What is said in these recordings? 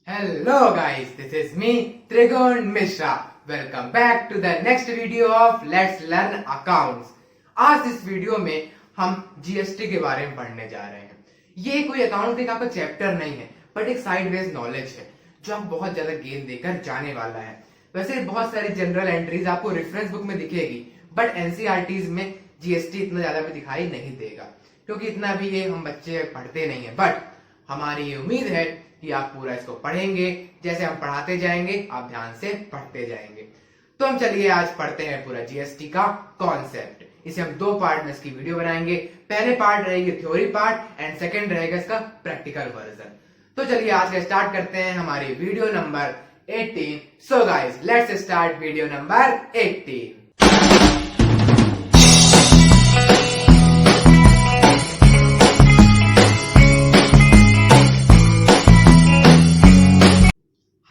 Hello guys, this is me Trigun Mishra. Welcome back to the next video of Let's Learn Accounts. आज इस video में हम GST के बारे में पढ़ने जा रहे हैं। ये कोई अकाउंटिंग का चैप्टर नहीं है, बट एक साइडवेज नॉलेज है जो आपको बहुत ज्यादा गेन देकर जाने वाला है। वैसे बहुत सारी जनरल एंट्रीज आपको रेफरेंस बुक में दिखेगी, बट एनसीईआरटीज में जीएसटी इतना ज्यादा भी दिखाई नहीं देगा, क्योंकि इतना भी ये हम बच्चे पढ़ते नहीं है। बट हमारी ये उम्मीद है कि आप पूरा इसको पढ़ेंगे, जैसे हम पढ़ाते जाएंगे आप ध्यान से पढ़ते जाएंगे। तो हम चलिए आज पढ़ते हैं पूरा जीएसटी का कॉन्सेप्ट। इसे हम दो पार्ट में इसकी वीडियो बनाएंगे। पहले पार्ट रहेगी थ्योरी पार्ट एंड सेकंड रहेगा इसका प्रैक्टिकल वर्जन। तो चलिए आज का स्टार्ट करते हैं हमारी video number 18। So guys let's start video number 18।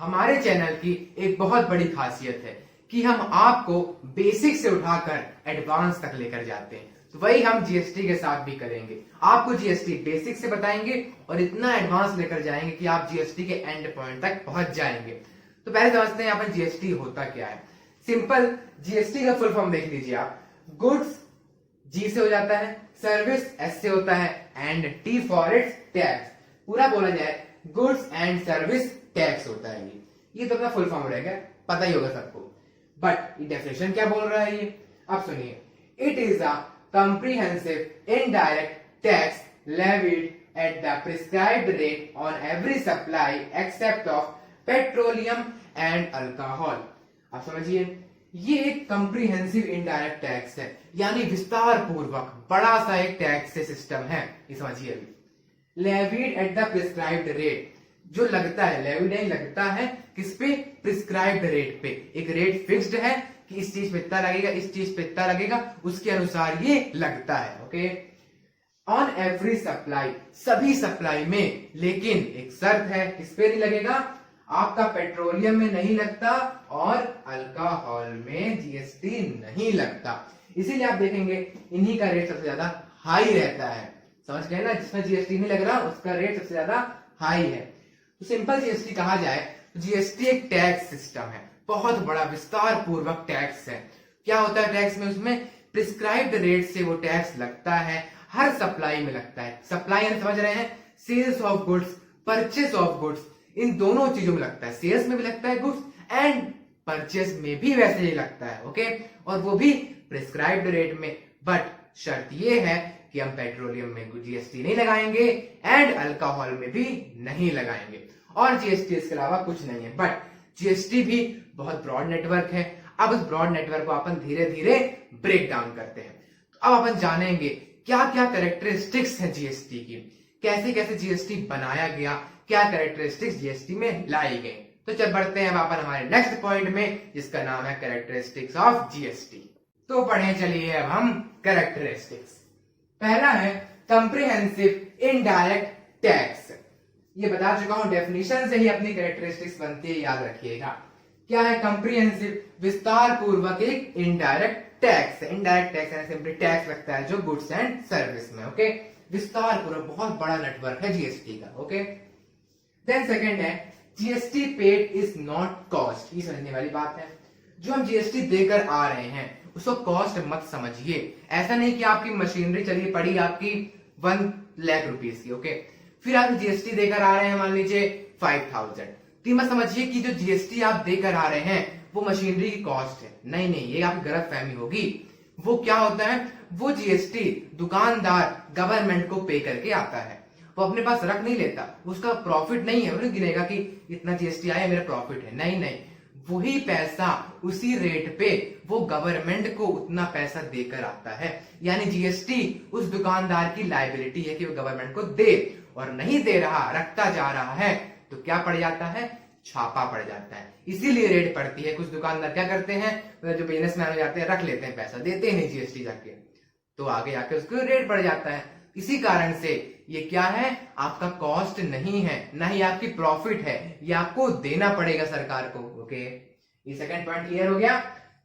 हमारे चैनल की एक बहुत बड़ी खासियत है कि हम आपको बेसिक से उठाकर एडवांस तक लेकर जाते हैं। तो वही हम जीएसटी के साथ भी करेंगे। आपको जीएसटी बेसिक से बताएंगे और इतना एडवांस लेकर जाएंगे कि आप जीएसटी के एंड पॉइंट तक पहुंच जाएंगे। तो पहले समझते हैं यहाँ पर जीएसटी होता क्या है। सिंपल जीएसटी का फुल फॉर्म देख लीजिए आप। गुड्स जी से हो जाता है, सर्विस एस से होता है and T for its tax. पूरा बोला जाए गुड्स एंड सर्विस टैक्स होता है। ये तो अपना फुल फॉर्म रहेगा, पता ही होगा सबको। बट ये डेफिनेशन क्या बोल रहा है ये, अब सुनिए। It is a comprehensive indirect tax levied at the prescribed rate on every supply except of petroleum and alcohol। आप समझिए, ये एक comprehensive indirect tax है, यानी विस्तार पूर्वक बड़ा सा एक टैक्स सिस्टम है। ये समझिए अभी। levied at the prescribed rate, जो लगता है, लेविड नहीं लगता है किस पे, प्रिस्क्राइब्ड रेट पे। एक रेट फिक्स्ड है कि इस चीज पे इतना लगेगा, इस चीज पे इतना लगेगा, उसके अनुसार ये लगता है। ओके, ऑन एवरी सप्लाई, सभी सप्लाई में। लेकिन एक शर्त है, किस पे नहीं लगेगा, आपका पेट्रोलियम में नहीं लगता और अल्कोहल में जीएसटी नहीं लगता। इसीलिए आप देखेंगे इन्हीं का रेट सबसे ज्यादा हाई रहता है। समझ गए ना, जिसमें जीएसटी नहीं लग रहा उसका रेट सबसे ज्यादा हाई है। तो सिंपल जीएसटी कहा जाए तो जीएसटी एक टैक्स सिस्टम है, बहुत बड़ा विस्तार पूर्वक टैक्स है। क्या होता है टैक्स में, उसमें प्रिस्क्राइब्ड रेट से वो टैक्स लगता है, हर सप्लाई में लगता है। सप्लाई समझ रहे हैं, sales of goods, purchase of goods, इन दोनों चीजों में लगता है। सेल्स में भी लगता है गुड्स एंड परचेस में भी वैसे ही लगता है। ओके, और वो भी प्रिस्क्राइब्ड रेट में। बट शर्त ये है कि हम पेट्रोलियम में जीएसटी नहीं लगाएंगे एंड अल्कोहल में भी नहीं लगाएंगे, और जीएसटी इसके अलावा कुछ नहीं है। बट जीएसटी भी बहुत ब्रॉड नेटवर्क है। अब उस ब्रॉड नेटवर्क को अपन धीरे धीरे ब्रेक डाउन करते हैं। तो अब अपन जानेंगे क्या क्या कैरेक्टरिस्टिक्स है जीएसटी की, कैसे कैसे जीएसटी बनाया गया, क्या कैरेक्टरिस्टिक्स जीएसटी में लाई गई। तो चल बढ़ते हैं अब अपन हमारे नेक्स्ट पॉइंट में, जिसका नाम है कैरेक्टरिस्टिक्स ऑफ जीएसटी। तो पढ़े चलिए अब हम कैरेक्टरिस्टिक्स। पहला है कंप्रिहेंसिव इनडायरेक्ट टैक्स। ये बता चुका हूं, डेफिनेशन से ही अपनी कैरेक्टरिस्टिक्स बनती है, याद रखिएगा। क्या है कंप्रिहेंसिव, विस्तार पूर्वक एक इनडायरेक्ट टैक्स। इनडायरेक्ट टैक्स यानी सिंपली टैक्स लगता है जो गुड्स एंड सर्विस में। ओके, विस्तार पूर्वक बहुत बड़ा नेटवर्क है जीएसटी का। ओके, देन सेकंड है GST paid is not cost. ये समझने वाली बात है, जो हम जीएसटी देकर आ रहे हैं उसको कॉस्ट मत समझिए। ऐसा नहीं कि आपकी मशीनरी चलिए पड़ी आपकी 1 लाख रुपीस की, ओके, फिर आप जीएसटी देकर आ रहे हैं मान लीजिए 5000, तो मत समझिए कि जो जीएसटी आप देकर आ रहे हैं वो मशीनरी की कॉस्ट है। नहीं नहीं, ये आपकी गलतफहमी होगी। वो क्या होता है, वो जीएसटी दुकानदार गवर्नमेंट को पे करके आता है, वो अपने पास रख नहीं लेता। उसका प्रॉफिट नहीं है, वो नहीं गिनेगा कि इतना जीएसटी आया मेरा प्रॉफिट है। नहीं नहीं, वही पैसा उसी रेट पे वो गवर्नमेंट को उतना पैसा देकर आता है। यानी जीएसटी उस दुकानदार की लायबिलिटी है कि वो गवर्नमेंट को दे, और नहीं दे रहा, रखता जा रहा है, तो क्या पड़ जाता है, छापा पड़ जाता है। इसीलिए रेट पड़ती है। कुछ दुकानदार क्या करते हैं, जो बिजनेसमैन हो जाते हैं, रख लेते हैं पैसा, देते नहीं जीएसटी जाके, तो आगे आके उसको रेट पड़ जाता है। इसी कारण से ये क्या है, आपका कॉस्ट नहीं है, ना ही आपकी प्रॉफिट है, ये आपको देना पड़ेगा सरकार को। ओके, ये सेकंड पॉइंट क्लियर हो गया।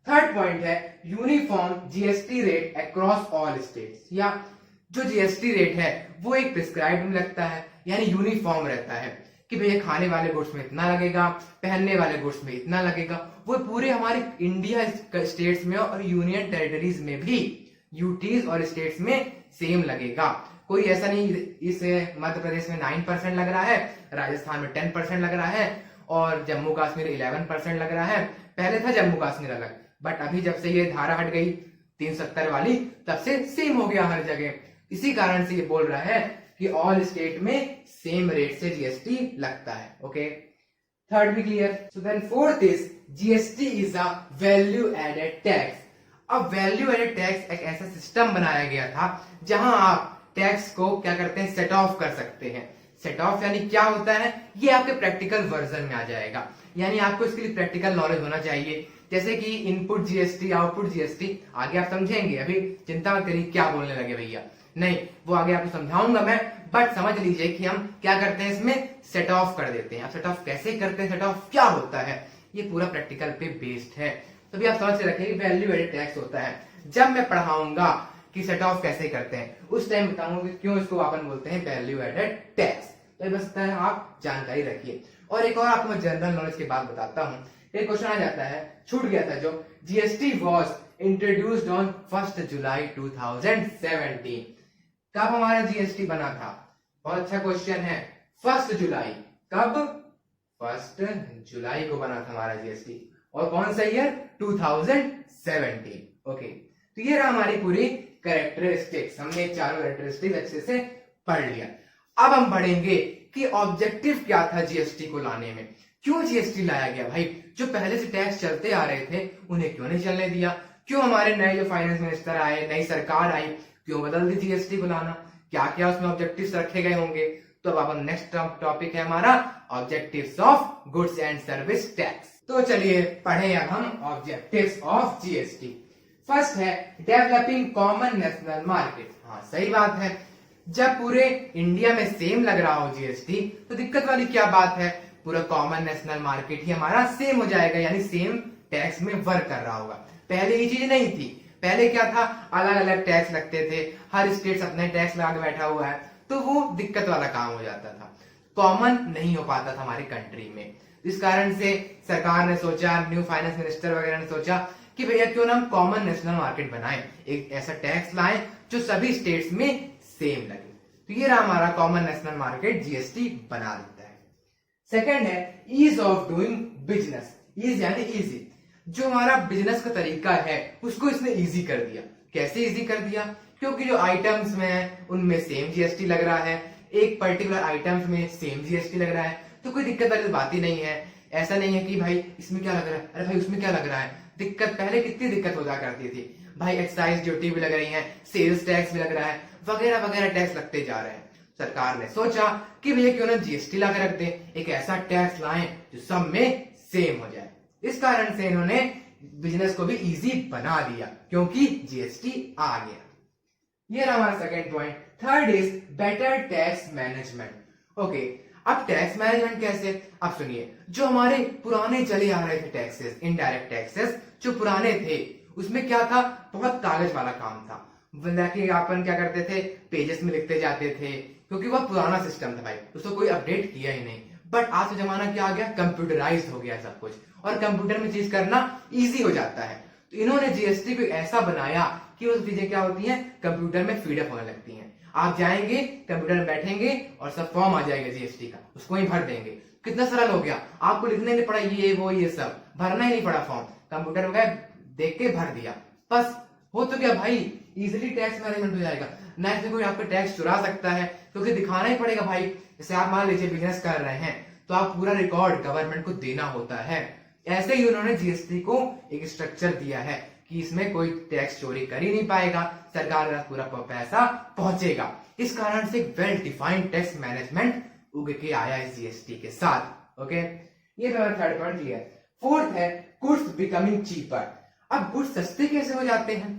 थर्ड पॉइंट है uniform GST rate across all states. या जो जीएसटी रेट है वो एक प्रिस्क्राइब्ड में लगता है, यानी यूनिफॉर्म रहता है। कि भैया खाने वाले गुड्स में इतना लगेगा, पहनने वाले गुड्स में इतना लगेगा। वो पूरे हमारे इंडिया स्टेट्स में और यूनियन टेरिटरीज में भी यूटीज और स्टेट्स में सेम लगेगा। कोई ऐसा नहीं इस मध्य प्रदेश में 9% लग रहा है, राजस्थान में 10% लग रहा है और जम्मू कश्मीर 11% लग रहा है। पहले था जम्मू कश्मीर अलग, बट अभी जब से ये धारा हट गई 370 वाली, तब से सेम हो गया हर जगह। इसी कारण से ये बोल रहा है कि ऑल स्टेट में सेम रेट से जीएसटी लगता है। ओके, थर्ड भी clear. So then fourth is GST is a value added tax. अब वैल्यू एडेड टैक्स एक ऐसा सिस्टम बनाया गया था जहां आप टैक्स को क्या करते हैं, सेट ऑफ कर सकते हैं। सेट ऑफ यानी क्या होता है, ये आपके प्रैक्टिकल वर्जन में आ जाएगा, यानी आपको इसके लिए प्रैक्टिकल नॉलेज होना चाहिए। जैसे कि इनपुट जीएसटी, आउटपुट जीएसटी, आगे आप समझेंगे, अभी चिंता मत करिए क्या बोलने लगे भैया, नहीं वो आगे आपको समझाऊंगा मैं, बट समझ लीजिए कि हम क्या करते हैं, इसमें सेट ऑफ कर देते हैं। अब सेट ऑफ कैसे करते हैं, सेट ऑफ क्या होता है, ये पूरा प्रैक्टिकल पे बेस्ड है। तो भी आप समझ के रखिए वैल्यू एडेड टैक्स होता है। जब मैं पढ़ाऊंगा कि सेट ऑफ कैसे करते हैं, उस टाइम बताऊंगा कि क्यों इसको अपन बोलते हैं वैल्यू एडेड टैक्स। तो बस आप जानकारी रखिए। और एक और आपको मैं जनरल नॉलेज की बात बताता हूँ। एक क्वेश्चन आ जाता है, छूट गया था जो, जीएसटी वॉज इंट्रोड्यूस्ड ऑन 1 जुलाई 2017। कब हमारा जीएसटी बना था? बहुत अच्छा क्वेश्चन है। 1 जुलाई, कब? 1 जुलाई को बना था हमारा जीएसटी। और कौन सा ईयर? 2017। ओके, तो ये रहा हमारी पूरी कैरेक्टरिस्टिक्स। हमने चारों कैरेक्टरिस्टिक्स अच्छे से पढ़ लिया। अब हम पढ़ेंगे कि ऑब्जेक्टिव क्या था जीएसटी को लाने में, क्यों जीएसटी लाया गया भाई। जो पहले से टैक्स चलते आ रहे थे उन्हें क्यों नहीं चलने दिया, क्यों हमारे नए जो फाइनेंस मिनिस्टर आए, नई सरकार आई, क्यों बदल दी जीएसटी को लाना, क्या क्या उसमें ऑब्जेक्टिव्स रखे गए होंगे। तो अब नेक्स्ट टॉपिक है हमारा objectives of goods and service tax. तो चलिए पढ़े अब हम ऑब्जेक्टिव्स ऑफ जीएसटी। फर्स्ट है डेवलपिंग कॉमन नेशनल मार्केट। हाँ सही बात है, जब पूरे इंडिया में सेम लग रहा हो जीएसटी तो दिक्कत वाली क्या बात है, पूरा कॉमन नेशनल मार्केट ही हमारा सेम हो जाएगा, यानी सेम टैक्स में वर्क कर रहा होगा। पहले ये चीज नहीं थी, पहले क्या था, अलग अलग टैक्स लगते थे, हर स्टेट अपने टैक्स लगा के बैठा हुआ है, तो वो दिक्कत वाला काम हो जाता था, कॉमन नहीं हो पाता था हमारी कंट्री में। इस कारण से सरकार ने सोचा, न्यू फाइनेंस मिनिस्टर वगैरह ने सोचा कि भैया क्यों ना हम कॉमन नेशनल मार्केट बनाएं, एक ऐसा टैक्स लाएं जो सभी स्टेट्स में सेम लगे। तो ये रहा हमारा कॉमन नेशनल मार्केट, जीएसटी बना देता है। सेकंड है ease of doing business. Ease यानी इजी, जो हमारा बिजनेस का तरीका है उसको इसने इजी कर दिया। कैसे इजी कर दिया? क्योंकि जो आइटम्स में है उनमें सेम जीएसटी लग रहा है, एक पर्टिकुलर आइटम्स में सेम जीएसटी लग रहा है, तो कोई दिक्कत वाली बात ही नहीं है। ऐसा नहीं है कि भाई इसमें क्या लग रहा है, अरे भाई उसमें क्या लग रहा है। दिक्कत पहले कितनी दिक्कत हो जा करती थी भाई, एक्साइज ड्यूटी भी लग रही है, सेल्स टैक्स भी लग रहा है, वगैरह वगैरह टैक्स लगते जा रहे हैं। सरकार ने सोचा कि भैया क्यों ना जीएसटी ला के रख दे, एक ऐसा टैक्स लाएं जो सब में सेम हो जाए। इस कारण से इन्होंने बिजनेस को भी इजी बना दिया, क्योंकि जीएसटी आ गया। ये रहा हमारा second point. Third is better tax management. Okay, अब टैक्स मैनेजमेंट कैसे? अब सुनिए, जो हमारे पुराने चले आ रहे थे टैक्सेस, इनडायरेक्ट टैक्सेस जो पुराने थे, उसमें क्या था, बहुत कागज वाला काम था। अपन क्या करते थे, पेजेस में लिखते जाते थे, क्योंकि वह पुराना सिस्टम था भाई, उसको कोई अपडेट किया ही नहीं। बट आज का जमाना क्या आ गया, कंप्यूटराइज्ड हो गया सब कुछ, और कंप्यूटर में चीज करना इजी हो जाता है। तो इन्होंने जीएसटी को ऐसा बनाया कि वो चीजें क्या होती हैं, कंप्यूटर में फीडअप होने लगती हैं। आप जाएंगे कंप्यूटर में बैठेंगे और सब फॉर्म आ जाएगा जीएसटी का, उसको ही भर देंगे। कितना सरल हो गया, आपको लिखने नहीं पड़ा ये वो ये सब, भरना ही नहीं पड़ा फॉर्म, कंप्यूटर में देख के भर दिया, बस हो तो क्या भाई, इजिली टैक्स मैनेजमेंट हो जाएगा। ना ऐसे कोई आपका टैक्स चुरा सकता है, क्योंकि दिखाना ही पड़ेगा भाई। जैसे आप मान लीजिए बिजनेस कर रहे हैं तो आप पूरा रिकॉर्ड गवर्नमेंट को देना होता है। ऐसे ही उन्होंने जीएसटी को एक स्ट्रक्चर दिया है कि इसमें कोई टैक्स चोरी कर ही नहीं पाएगा, सरकार का पूरा पैसा पहुंचेगा। इस कारण से वेल डिफाइंड टैक्स मैनेजमेंट उग के आया है जीएसटी के साथ। ओके, ये मेरा थर्ड पॉइंट क्लियर। फोर्थ है गुड्स बिकमिंग चीपर। अब गुड्स सस्ते कैसे हो जाते हैं?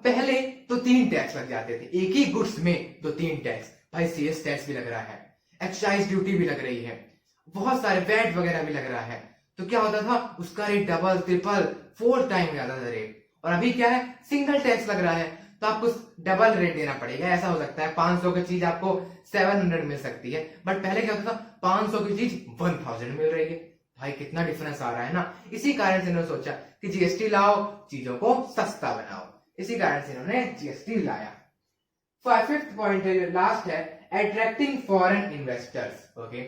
पहले तो 3 टैक्स लग जाते थे एक ही गुड्स में, तो 3 टैक्स भाई, सेल्स टैक्स भी लग रहा है, एक्साइज ड्यूटी भी लग रही है, बहुत सारे वैट वगैरह भी लग रहा है। तो क्या होता था, उसका रेट डबल ट्रिपल 4 टाइम हो जाता था रेट। और अभी क्या है, सिंगल टैक्स लग रहा है, तो आपको डबल रेट देना पड़ेगा। ऐसा हो सकता है 500 की चीज आपको 700 मिल सकती है, बट पहले क्या होता था 500 की चीज 1000 मिल रही है। भाई कितना डिफरेंस आ रहा है ना। इसी कारण से इन्होंने सोचा कि जीएसटी लाओ, चीजों को सस्ता बनाओ, इसी कारण से इन्होंने जीएसटी लाया। फिफ्थ पॉइंट है, लास्ट है, अट्रैक्टिंग फॉरेन इन्वेस्टर्स। ओके,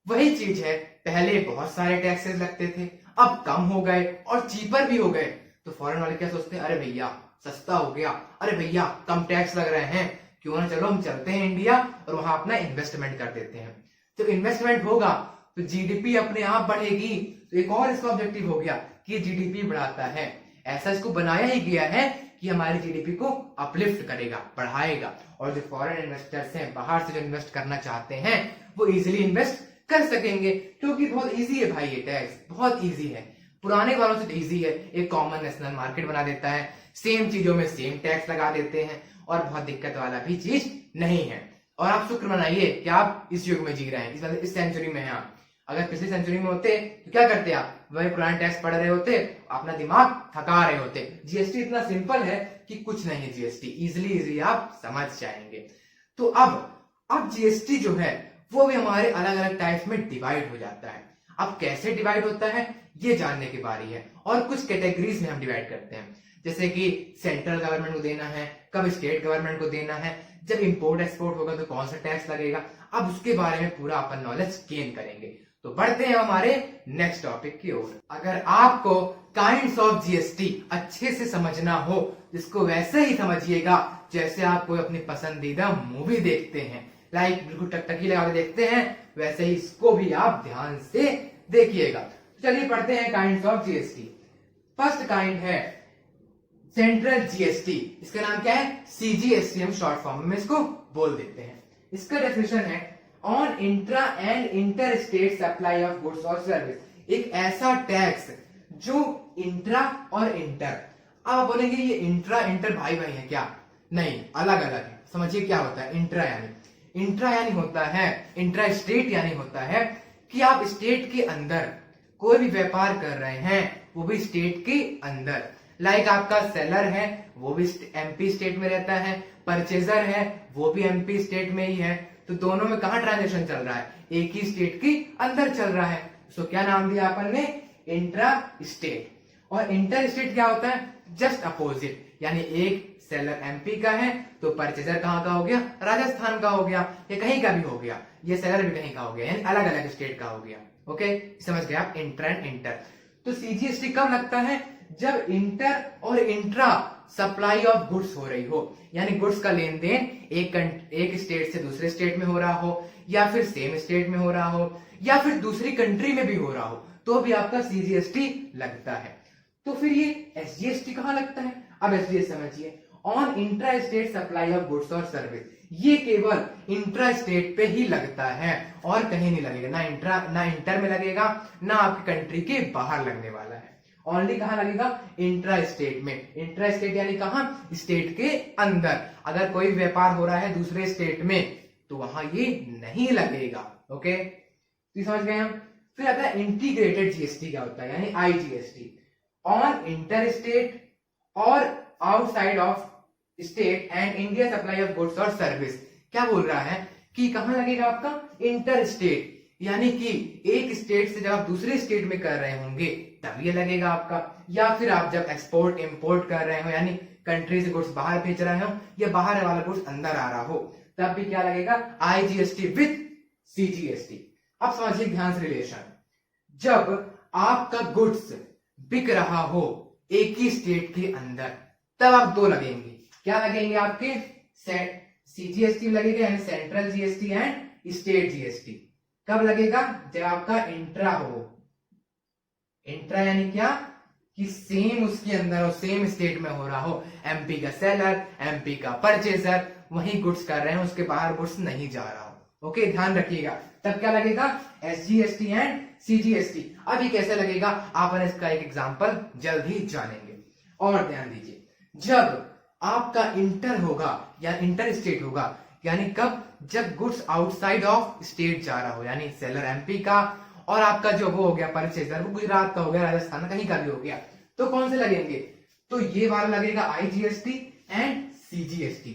वही चीज है, पहले बहुत सारे टैक्सेस लगते थे, अब कम हो गए और चीपर भी हो गए। तो फॉरेन वाले क्या सोचते हैं, अरे भैया सस्ता हो गया, अरे भैया कम टैक्स लग रहे हैं, क्यों ना चलो हम चलते हैं इंडिया और वहां अपना इन्वेस्टमेंट कर देते हैं। जब इन्वेस्टमेंट होगा तो जीडीपी अपने आप बढ़ेगी। तो एक और इसका ऑब्जेक्टिव हो गया कि जीडीपी बढ़ाता है। ऐसा इसको बनाया ही गया है कि हमारी जीडीपी को अपलिफ्ट करेगा, बढ़ाएगा, और जो फॉरेन इन्वेस्टर्स हैं, बाहर से जो इन्वेस्ट करना चाहते हैं, वो इजीली इन्वेस्ट कर सकेंगे, क्योंकि बहुत इजी है भाई, ये टैक्स बहुत इजी है, पुराने वालों से इजी है। एक कॉमन नेशनल मार्केट बना देता है, सेम चीजों में सेम टैक्स लगा देते हैं, और बहुत दिक्कत वाला भी चीज नहीं है। और आप शुक्र मनाइए कि आप इस युग में जी रहे हैं, इस सेंचुरी में हैं आप। अगर पिछली सेंचुरी में होते तो क्या करते आप, वही पुराने टैक्स पढ़ रहे होते, अपना दिमाग थका रहे होते। जीएसटी इतना सिंपल है कि कुछ नहीं है, जीएसटी इजिली आप समझ जाएंगे। तो अब जीएसटी जो है वो भी हमारे अलग अलग टाइप्स में डिवाइड हो जाता है। अब कैसे डिवाइड होता है ये जानने की बारी है, और कुछ कैटेगरीज में हम डिवाइड करते हैं, जैसे कि सेंट्रल गवर्नमेंट को देना है, कब स्टेट गवर्नमेंट को देना है, जब इंपोर्ट एक्सपोर्ट होगा तो कौन सा टैक्स लगेगा। अब उसके बारे में पूरा अपन नॉलेज गेन करेंगे। तो बढ़ते हैं हमारे नेक्स्ट टॉपिक की ओर। अगर आपको काइंड्स ऑफ जीएसटी अच्छे से समझना हो, इसको वैसे ही समझिएगा जैसे आप कोई अपनी पसंदीदा मूवी देखते हैं, लाइक बिल्कुल टकटकी लगा के देखते हैं, वैसे ही इसको भी आप ध्यान से देखिएगा। चलिए पढ़ते हैं kinds of GST. First kind है सेंट्रल जीएसटी, इसका नाम क्या है, सीजीएसटी हम शॉर्ट फॉर्म में इसको बोल देते हैं। इसका डेफिनेशन है on intra and inter state supply of goods और सर्विस। एक ऐसा टैक्स जो इंट्रा और इंटर, अब आप बोलेंगे ये इंट्रा इंटर भाई भाई है क्या, नहीं, अलग अलग है। समझिए क्या होता है इंट्रा यानी होता है, इंट्रा स्टेट यानी होता है कि आप स्टेट के अंदर कोई भी व्यापार कर रहे हैं, वो भी स्टेट के अंदर। लाइक आपका सेलर है वो भी एमपी स्टेट में रहता है, परचेजर है वो भी एमपी स्टेट में ही है, तो दोनों में कहां ट्रांजेक्शन चल रहा है, एक ही स्टेट के अंदर चल रहा है। सो क्या नाम दिया अपन ने, इंट्रा स्टेट। और इंटर स्टेट क्या होता है, जस्ट अपोजिट, यानी एक सेलर एमपी का है तो परचेजर कहां का हो गया, राजस्थान का हो गया, या कहीं का भी हो गया, ये सेलर भी कहीं का हो गया, यानी अलग अलग स्टेट का हो गया। ओके, समझ गए आप, इंट्रा एंड इंटर। तो सीजीएसटी कब लगता है, जब इंटर और इंट्रा सप्लाई ऑफ गुड्स हो रही हो, यानी गुड्स का लेन देन एक स्टेट से दूसरे स्टेट में हो रहा हो, या फिर सेम स्टेट में हो रहा हो, या फिर दूसरी कंट्री में भी हो रहा हो, तो भी आपका सीजीएसटी लगता है। तो फिर ये एसजीएसटी कहां लगता है, अब एसजीएसटी समझिए, on intra state supply of goods और सर्विस। ये केवल इंट्रा स्टेट पे ही लगता है और कहीं नहीं लगेगा, ना इंटर में लगेगा, ना आपकी कंट्री के बाहर लगने वाला है। ओनली कहां लगेगा, इंट्रा स्टेट में। इंट्रा स्टेट यानी कहां, स्टेट के अंदर। अगर कोई व्यापार हो रहा है दूसरे स्टेट में तो वहां ये नहीं लगेगा। ओके, तो समझ गए हम। फिर आता है इंटीग्रेटेड जीएसटी, क्या होता है, यानी आईजीएसटी, ऑन इंटर स्टेट और outside of state and India supply of goods और सर्विस। क्या बोल रहा है कि कहां लगेगा आपका, इंटर स्टेट, यानी कि एक स्टेट से जब आप दूसरे स्टेट में कर रहे होंगे तब ये लगेगा आपका, या फिर आप जब एक्सपोर्ट इंपोर्ट कर रहे हो, यानी कंट्री से गुड्स बाहर भेज रहे हो या बाहर वाला गुड्स अंदर आ रहा हो, तब भी क्या लगेगा, आईजीएसटी विथ सीजीएसटी। अब समझिए ध्यान से रिलेशन, जब आपका गुड्स बिक रहा हो एक ही स्टेट के अंदर तब आप दो लगेंगे, क्या लगेंगे आपके, सीजीएसटी लगेगा, यानी central GST and state GST. कब लगेगा, जब आपका इंट्रा हो। इंट्रा यानी क्या, कि सेम उसके अंदर हो, सेम स्टेट में हो रहा हो, एमपी का सेलर, एमपी का परचेजर वही गुड्स कर रहे हैं, उसके बाहर गुड्स नहीं जा रहा हो। ओके, ध्यान रखिएगा, तब क्या लगेगा, एसजीएसटी एंड सीजीएसटी। अभी कैसे लगेगा, आप इसका एक एग्जांपल जल्द ही जानेंगे। और ध्यान दीजिए, जब आपका इंटर होगा या इंटर स्टेट होगा, यानी कब, जब गुड्स आउटसाइड ऑफ स्टेट जा रहा हो, यानी सेलर एमपी का और आपका जो वो हो गया परचेजर वो गुजरात का हो गया, राजस्थान कहीं का भी हो गया, तो कौन से लगेंगे, तो ये वाला लगेगा आईजीएसटी एंड सीजीएसटी।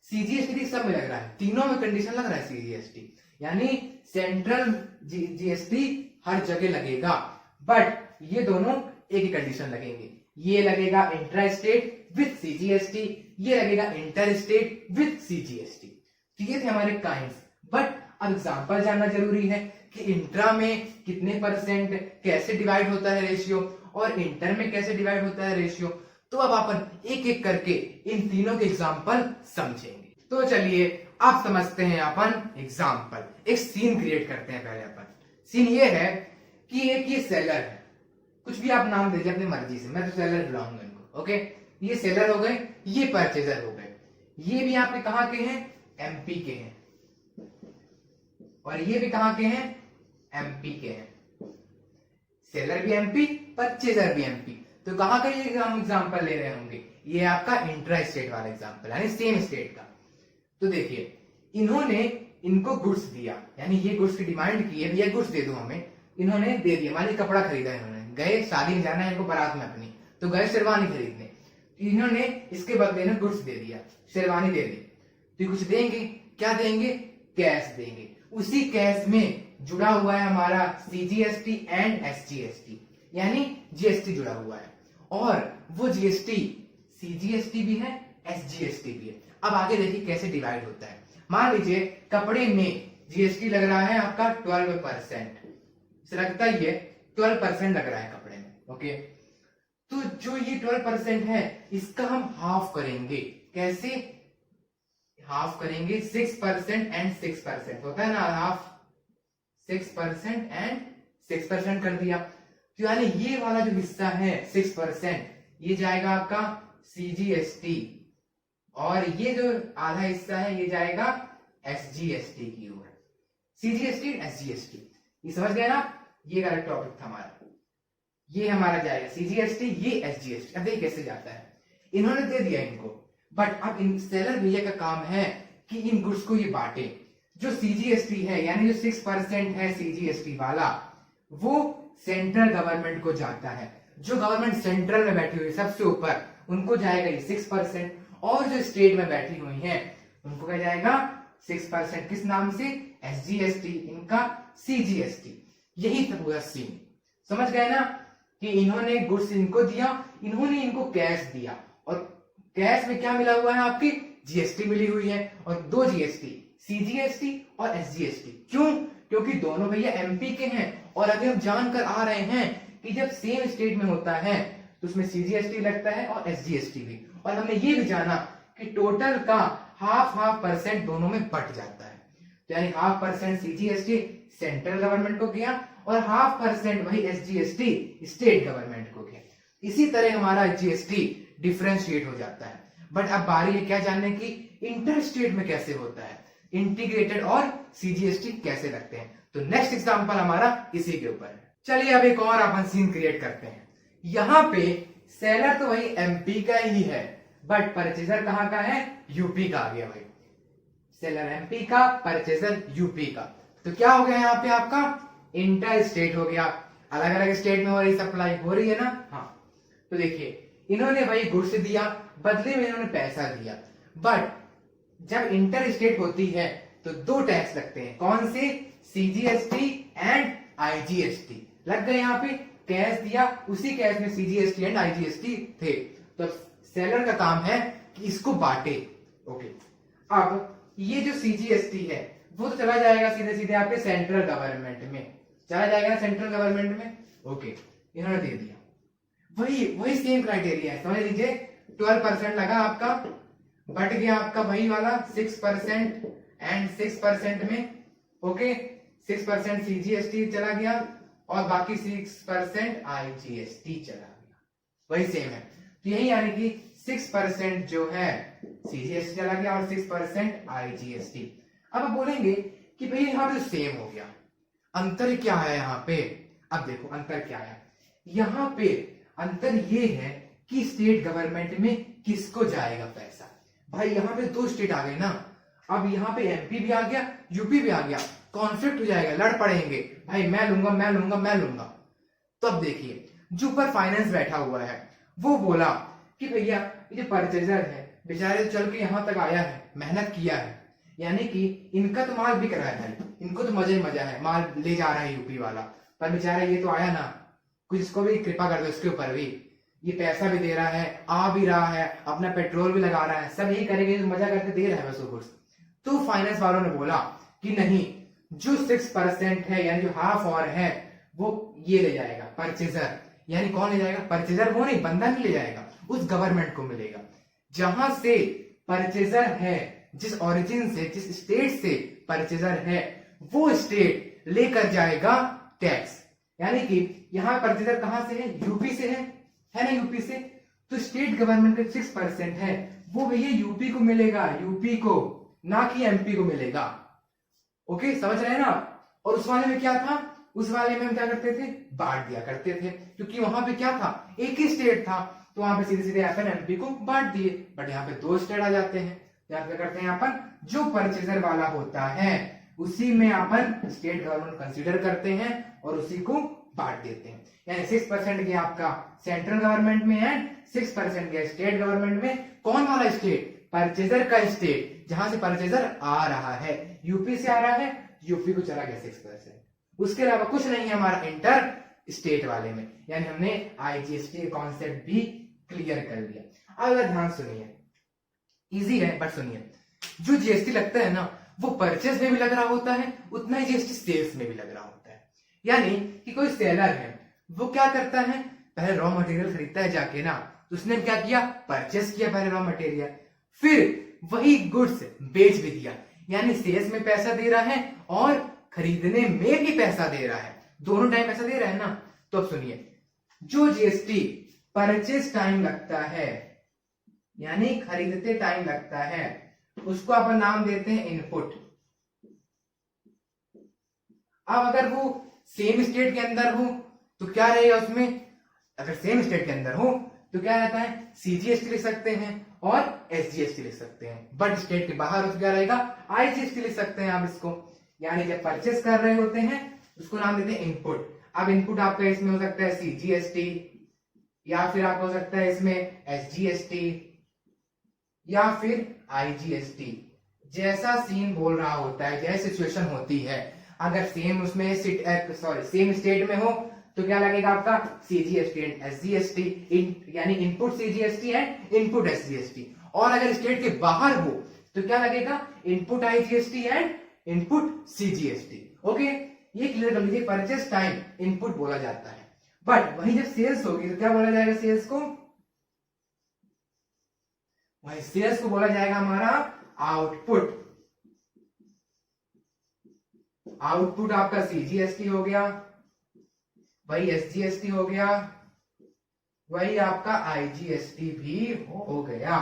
सीजीएसटी सब में लग रहा है, तीनों में कंडीशन लग रहा है सीजीएसटी, यानी सेंट्रल जीएसटी हर जगह लगेगा, बट ये दोनों एक ही कंडीशन लगेंगे। ये लगेगा इंट्रा स्टेट विथ सीजीएसटी, ये लगेगा इंटर स्टेट विथ सीजीएसटी। तो ये थे हमारे काइंड्स, बट अब एग्जांपल जानना जरूरी है कि इंट्रा में कितने परसेंट, कैसे डिवाइड होता है रेशियो, और इंटर में कैसे डिवाइड होता है रेशियो। तो अब अपन एक एक करके इन तीनों के एग्जांपल समझेंगे। तो चलिए आप समझते हैं अपन एग्जांपल, एक सीन क्रिएट करते हैं। पहले अपन सीन ये है कि एक ये सेलर है, कुछ भी आप नाम दीजिए अपनी मर्जी से, मैं तो सेलर बुलाऊंगा इनको, ओके। ये सेलर हो गए, ये परचेजर हो गए, ये भी आपके कहां के हैं, एमपी के हैं, और ये भी कहां के हैं, एमपी के हैं। सेलर भी एमपी, परचेजर भी एमपी। तो कहां का ये हम एग्जांपल ले रहे होंगे, ये आपका इंट्रा स्टेट वाला एग्जांपल, यानी सेम स्टेट का। तो देखिए इन्होंने इनको गुड्स दिया, यानी ये गुड्स की डिमांड की है, भैया गुड्स दे दो हमें, इन्होंने दे दिया। मान लीजिए कपड़ा खरीदा इन्होंने, गए शादी में जाना है इनको बारात में अपनी, तो गए शेरवानी खरीदने, इन्होंने इसके बदले में गुड्स दे दिया, शेरवानी दे दी। तो कुछ देंगे, क्या देंगे, कैश देंगे। उसी कैश में जुड़ा हुआ है हमारा सीजीएसटी एंड एसजीएसटी, यानी जीएसटी जुड़ा हुआ है, और वो जीएसटी सीजीएसटी भी है, एसजीएसटी भी है। अब आगे देखिए कैसे डिवाइड होता है। मान लीजिए कपड़े में जीएसटी लग रहा है आपका 12%, लगता ही है 12% लग रहा है कपड़े में, ओके। तो जो ये 12% है इसका हम हाफ करेंगे, कैसे हाफ करेंगे, 6% एंड 6% होता है ना, हाफ 6% एंड 6% कर दिया। तो यानी ये वाला जो हिस्सा है 6%, ये जाएगा आपका सीजीएसटी, और ये जो आधा हिस्सा है ये जाएगा एसजीएसटी की ओर। सीजीएसटी एसजीएसटी, ये समझ गए ना, ये वाला टॉपिक था हमारा। ये हमारा जाएगा सीजीएसटी, ये एसजीएसटी। अब देखिए कैसे जाता है, इन्होंने दे दिया इनको, बट अब इन सेलर भैया का काम है कि इन गुड्स को ये बांटे। जो सीजीएसटी है, यानी जो 6% है सीजीएसटी वाला, वो सेंट्रल गवर्नमेंट को जाता है। जो गवर्नमेंट सेंट्रल में बैठी हुई है सबसे ऊपर, उनको जाएगा ये 6%, और जो स्टेट में बैठी हुई है उनको क्या जाएगा 6%, किस नाम से, एसजीएसटी, इनका सीजीएसटी। यही था पूरा सीन, समझ गए ना, कि इन्होंने गुड्स इनको दिया, इन्होंने इनको कैश दिया, और कैश में क्या मिला हुआ है, आपकी जीएसटी मिली हुई है, और दो जीएसटी, सीजीएसटी और एसजीएसटी। क्यों, क्योंकि दोनों भैया एमपी के हैं, और अभी हम जानकर आ रहे हैं कि जब सेम स्टेट में होता है तो उसमें सीजीएसटी लगता है और एसजीएसटी भी, और हमने ये भी जाना कि टोटल का हाफ परसेंट दोनों में बट जाता है। तो यानी 0.5% सीजीएसटी सेंट्रल गवर्नमेंट को गया, और 0.5% वही एसजीएसटी स्टेट गवर्नमेंट को गया। इसी तरह हमारा जीएसटी डिफरेंशिएट हो जाता है। बट अब बारी है क्या जानने की, इंटर स्टेट में कैसे होता है, इंटीग्रेटेड और सीजीएसटी कैसे लगते हैं। तो नेक्स्ट एग्जांपल हमारा इसी के ऊपर है। चलिए अब एक और अपन सीन क्रिएट करते हैं। यहाँ पे सेलर तो वही एमपी का ही है, बट परचेजर कहाँ का है, यूपी का आ गया भाई। सेलर एमपी का, परचेजर यूपी का। तो क्या हो गया यहाँ पे आपका इंटर स्टेट हो गया, अलग अलग स्टेट में हो रही सप्लाई हो रही है ना। हाँ, तो देखिए इन्होंने वही गुड्स दिया, बदले में इन्होंने पैसा दिया, बट जब इंटर स्टेट होती है तो दो टैक्स लगते हैं, कौन से, सीजीएसटी एंड आईजीएसटी लग गए। यहाँ पे कैश दिया, उसी कैश में सीजीएसटी एंड आईजीएसटी थे। तो सेलर का काम है कि इसको बांटे, ओके। अब ये जो सीजीएसटी है वो तो चला जाएगा सीधे सीधे आपके सेंट्रल गवर्नमेंट में, चला जाएगा ना सेंट्रल गवर्नमेंट में, ओके। इन्होंने दे दिया, वही सेम क्राइटेरिया है, समझ लीजिए 12% लगा आपका, बट गया आपका वही वाला 6% एंड 6% में, ओके। 6% सीजीएसटी चला गया और बाकी 6% आईजीएसटी चला गया, वही सेम है। तो यही यानी कि 6% जो है सीजीएसटी चला गया और 6% आईजीएसटी। अब आप बोलेंगे कि भाई यहाँ पे सेम हो गया, अंतर क्या है यहाँ पे। अब देखो अंतर क्या है, यहाँ पे अंतर ये है कि स्टेट गवर्नमेंट में किसको जाएगा पैसा। भाई यहाँ पे दो स्टेट आ गए ना, अब यहाँ पे एमपी भी आ गया, यूपी भी आ गया, कॉन्फ्लिक्ट हो जाएगा, लड़ पड़ेंगे, भाई मैं लूंगा मैं लूंगा मैं लूंगा। तो अब देखिए जो ऊपर फाइनेंस बैठा हुआ है वो बोला कि भैया ये जो परचेजर है बेचारे चल के यहाँ तक आया है, मेहनत किया है, यानी कि इनका तो माल बिक रहा है भाई, इनको तो मजा ही मजा है, माल ले जा रहा है यूपी वाला, पर बेचारा ये तो आया ना, कुछ इसको भी कृपा कर दो, इसके ऊपर भी ये पैसा भी दे रहा है, आ भी रहा है, अपना पेट्रोल भी लगा रहा है, सब यही करेंगे, मजा करके दे रहा है बस वो। तो फाइनेंस वालों ने बोला कि नहीं, जो 6% है यानी जो हाफ और है वो ये ले जाएगा परचेजर। यानी कौन ले जाएगा? परचेजर वो नहीं, बंदा नहीं ले जाएगा, उस गवर्नमेंट को मिलेगा। जहां से परचेजर है, जिस ओरिजिन से, जिस स्टेट से परचेजर है, वो स्टेट लेकर जाएगा टैक्स। यानी कि यहाँ परचेजर कहां से है? यूपी से है ना, यूपी से। तो स्टेट गवर्नमेंट का 6% है वो भैया यूपी को मिलेगा, यूपी को, ना कि एमपी को मिलेगा। ओके, समझ रहे हैं ना? और उस वाले में क्या था? उस वाले में हम क्या करते थे? बांट दिया करते थे, क्योंकि वहां पे क्या था? एक ही स्टेट था, तो वहां पे सीधे सीधे अपन एमपी को बांट दिए। बट यहाँ पे 2 स्टेट आ जाते हैं, क्या करते हैं अपन? जो परचेजर वाला होता है उसी में अपन स्टेट गवर्नमेंट कंसीडर करते हैं और उसी को बांट देते हैं। यानी 6% गया आपका सेंट्रल गवर्नमेंट में एंड 6% गया स्टेट गवर्नमेंट में। कौन वाला स्टेट? परचेजर का स्टेट, जहां से परचेजर आ रहा है, यूपी से आ रहा है, यूपी को चला गया 6%। उसके अलावा कुछ नहीं है हमारा इंटर स्टेट वाले में। यानी हमने आईजीएसटी कॉन्सेप्ट भी क्लियर कर लिया। अब अगर ध्यान सुनिए, इजी है बट सुनिए, जो जीएसटी लगता है ना वो परचेज में भी लग रहा होता है, उतना ही जीएसटी सेल्स में भी लग रहा होता है। यानी कि कोई सेलर है, वो क्या करता है? पहले रॉ मटेरियल खरीदता है जाके ना, तो उसने क्या किया? परचेस किया पहले रॉ मटेरियल, फिर वही गुड्स बेच भी दिया। यानी सेल्स में पैसा दे रहा है और खरीदने में भी पैसा दे रहा है, दोनों टाइम पैसा दे रहा है ना। तो अब सुनिए, जो जीएसटी परचेज टाइम लगता है, यानी खरीदते टाइम लगता है, उसको अपन नाम देते हैं इनपुट। अब अगर वो सेम स्टेट के अंदर हो तो क्या रहेगा उसमें? अगर सेम स्टेट के अंदर हो तो क्या रहता है? सीजीएसटी लिख सकते हैं और एसजीएसटी लिख सकते हैं। बट स्टेट के बाहर हो तो क्या रहेगा? आईजीएसटी लिख सकते हैं आप इसको। यानी जब परचेस कर रहे होते हैं उसको नाम देते हैं इनपुट। अब इनपुट आपका इसमें हो सकता है सीजीएसटी, या फिर आपको हो सकता है इसमें एसजीएसटी, या फिर आईजीएसटी। जैसा सीन बोल रहा होता है, जैसी सिचुएशन होती है, अगर सेम उसमें सेम स्टेट में हो तो क्या लगेगा आपका? सीजीएसटी एंड एसजीएसटी, यानी input CGST and input SGST. और अगर स्टेट के बाहर हो तो क्या लगेगा? Input IGST and input CGST. Okay, ये क्लियर कर लीजिए, परचेस टाइम इनपुट बोला जाता है। बट वहीं जब सेल्स होगी तो क्या बोला जाएगा? सेल्स को, वहीं सेल्स को बोला जाएगा हमारा आउटपुट। आउटपुट आपका सीजीएसटी हो गया, वही एसजीएसटी हो गया, वही आपका आईजीएसटी भी हो गया।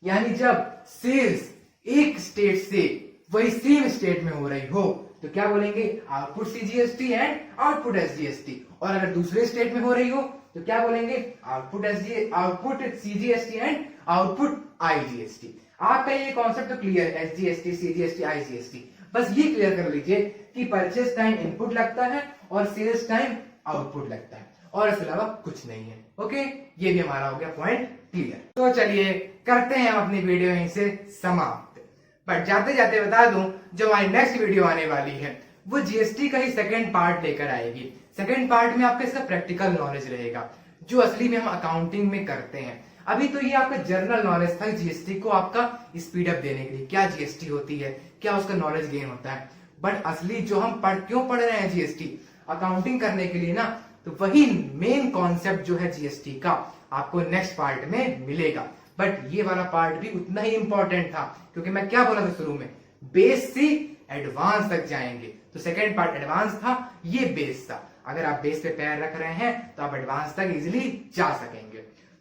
यानी जब सेल्स एक स्टेट से वही सेम स्टेट में हो रही हो तो क्या बोलेंगे? Output CGST and output SGST. और अगर दूसरे स्टेट में हो रही हो तो क्या बोलेंगे? Output CGST and output IGST. आपका ये कॉन्सेप्ट तो क्लियर है, एसजीएसटी, सीजीएसटी, आईजीएसटी। बस ये क्लियर कर लीजिए कि परचेस टाइम इनपुट लगता है और सेल्स टाइम आउटपुट लगता है, और इसके अलावा कुछ नहीं है। ओके, ये भी हमारा हो गया पॉइंट क्लियर। तो चलिए करते हैं हम अपनी वीडियो यहीं से समाप्त। बट जाते जाते बता दूं, जो हमारी नेक्स्ट वीडियो आने वाली है वो जीएसटी का ही सेकंड पार्ट लेकर आएगी। सेकंड पार्ट में आपका इसका प्रैक्टिकल नॉलेज रहेगा, जो असली में हम अकाउंटिंग में करते हैं। अभी तो ये आपका जनरल नॉलेज था जीएसटी को आपका स्पीड अप देने के लिए, क्या जीएसटी होती है, क्या उसका नॉलेज गेन होता है। बट असली जो हम क्यों पढ़ रहे हैं जीएसटी, अकाउंटिंग करने के लिए ना, तो वही मेन कॉन्सेप्ट जो है जीएसटी का आपको नेक्स्ट पार्ट में मिलेगा। बट ये वाला पार्ट भी उतना ही इंपॉर्टेंट था, क्योंकि मैं क्या बोला था शुरू में, बेस से एडवांस तक जाएंगे। तो सेकेंड पार्ट एडवांस था, ये बेस था। अगर आप बेस पे पैर रख रहे हैं तो आप एडवांस तक इजिली जा सकेंगे।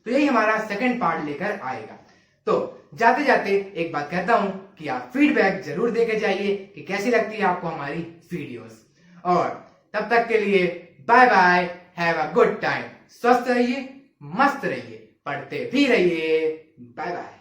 तो यही हमारा सेकेंड पार्ट लेकर आएगा। तो जाते जाते एक बात कहता हूं कि आप फीडबैक जरूर देके जाइए कि कैसी लगती है आपको हमारी वीडियोस। और तब तक के लिए bye bye, have a good time. स्वस्थ रहिए, मस्त रहिए, पढ़ते भी रहिए। Bye bye.